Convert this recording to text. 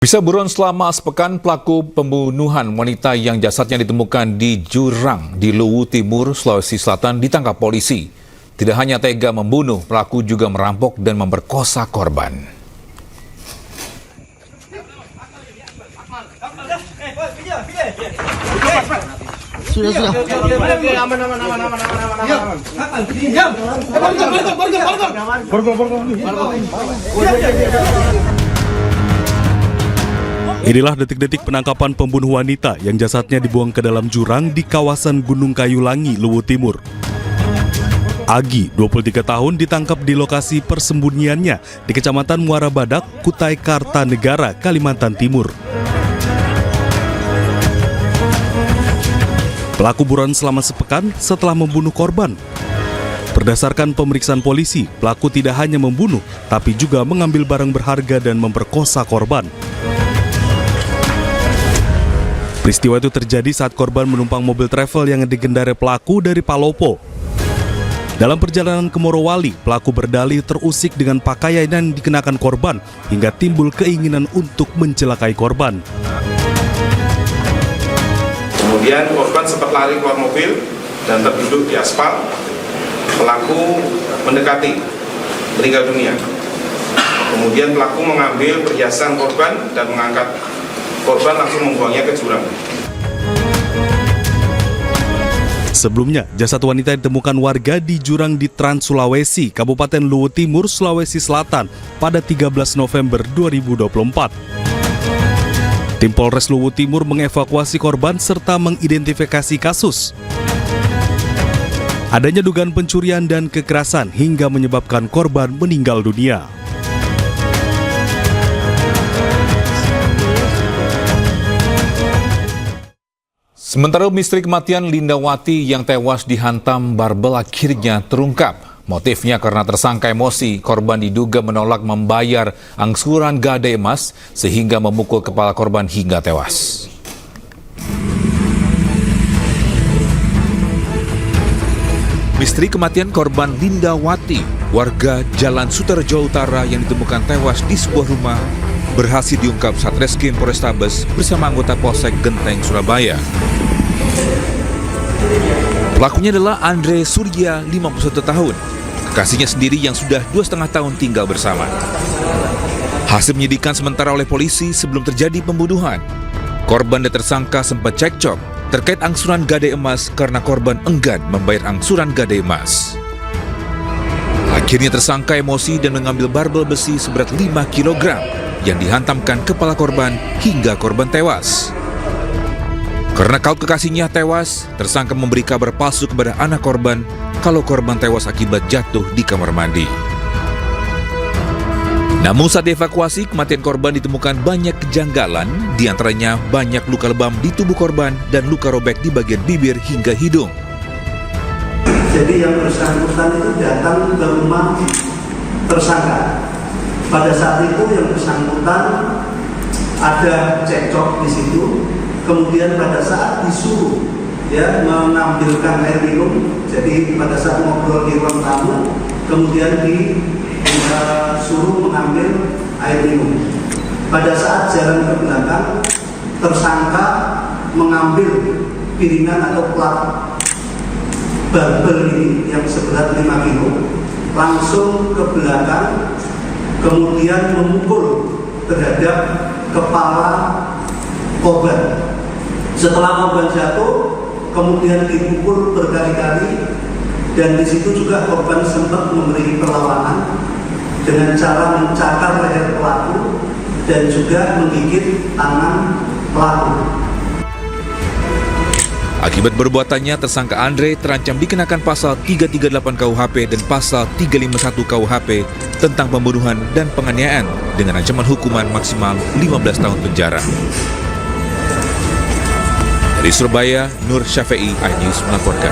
Bisa buron selama sepekan, pelaku pembunuhan wanita yang jasadnya ditemukan di jurang di Luwu Timur, Sulawesi Selatan ditangkap polisi. Tidak hanya tega membunuh, pelaku juga merampok dan memperkosa korban. Sudah. Inilah detik-detik penangkapan pembunuh wanita yang jasadnya dibuang ke dalam jurang di kawasan Gunung Kayu Langi, Luwu Timur. Agi, 23 tahun, ditangkap di lokasi persembunyiannya di Kecamatan Muara Badak, Kutai Kartanegara, Kalimantan Timur. Pelaku buron selama sepekan setelah membunuh korban. Berdasarkan pemeriksaan polisi, pelaku tidak hanya membunuh, tapi juga mengambil barang berharga dan memperkosa korban. Peristiwa itu terjadi saat korban menumpang mobil travel yang digendarai pelaku dari Palopo. Dalam perjalanan ke Morowali, pelaku berdalih terusik dengan pakaian yang dikenakan korban hingga timbul keinginan untuk mencelakai korban. Kemudian korban sempat lari keluar mobil dan terduduk di aspal. Pelaku mendekati, meninggal dunia. Kemudian pelaku mengambil perhiasan korban dan mengangkat korban, langsung membuangnya ke jurang. Sebelumnya, jasad wanita ditemukan warga di jurang di Trans Sulawesi, Kabupaten Luwu Timur, Sulawesi Selatan pada 13 November 2024. Tim Polres Luwu Timur mengevakuasi korban serta mengidentifikasi kasus. Adanya dugaan pencurian dan kekerasan hingga menyebabkan korban meninggal dunia. Sementara misteri kematian Lindawati yang tewas dihantam barbel akhirnya terungkap. Motifnya karena tersangka emosi, korban diduga menolak membayar angsuran gadai emas sehingga memukul kepala korban hingga tewas. Misteri kematian korban Lindawati, warga Jalan Sutarjo Utara yang ditemukan tewas di sebuah rumah, berhasil diungkap Satreskrim Polrestabes bersama anggota Polsek Genteng, Surabaya. Pelakunya adalah Andre Surya, 51 tahun, kekasihnya sendiri yang sudah 2,5 tahun tinggal bersama. Hasil penyidikan sementara oleh polisi sebelum terjadi pembunuhan. Korban dan tersangka sempat cekcok terkait angsuran gadai emas karena korban enggan membayar angsuran gadai emas. Akhirnya tersangka emosi dan mengambil barbel besi seberat 5 kg yang dihantamkan kepala korban hingga korban tewas. Karena kalau kekasihnya tewas, tersangka memberi kabar palsu kepada anak korban kalau korban tewas akibat jatuh di kamar mandi. Namun saat dievakuasi, kematian korban ditemukan banyak kejanggalan, diantaranya banyak luka lebam di tubuh korban dan luka robek di bagian bibir hingga hidung. Jadi yang bersangkutan itu datang ke rumah tersangka. Pada saat itu yang bersangkutan ada cekcok di situ. Kemudian pada saat disuruh mengambilkan air minum, jadi pada saat ngobrol di ruang tamu, kemudian disuruh mengambil air minum. Pada saat jalan ke belakang, tersangka mengambil piringan atau plat barbel ini yang seberat 5 kilo, langsung ke belakang, kemudian memukul terhadap kepala korban. Setelah korban jatuh, kemudian dipukul berkali-kali, dan di situ juga korban sempat memberi perlawanan dengan cara mencakar leher pelaku dan juga menggigit tangan pelaku. Akibat perbuatannya, tersangka Andre terancam dikenakan pasal 338 KUHP dan pasal 351 KUHP tentang pembunuhan dan penganiayaan dengan ancaman hukuman maksimal 15 tahun penjara. Dari Surabaya, Nur Syafei, iNews melaporkan.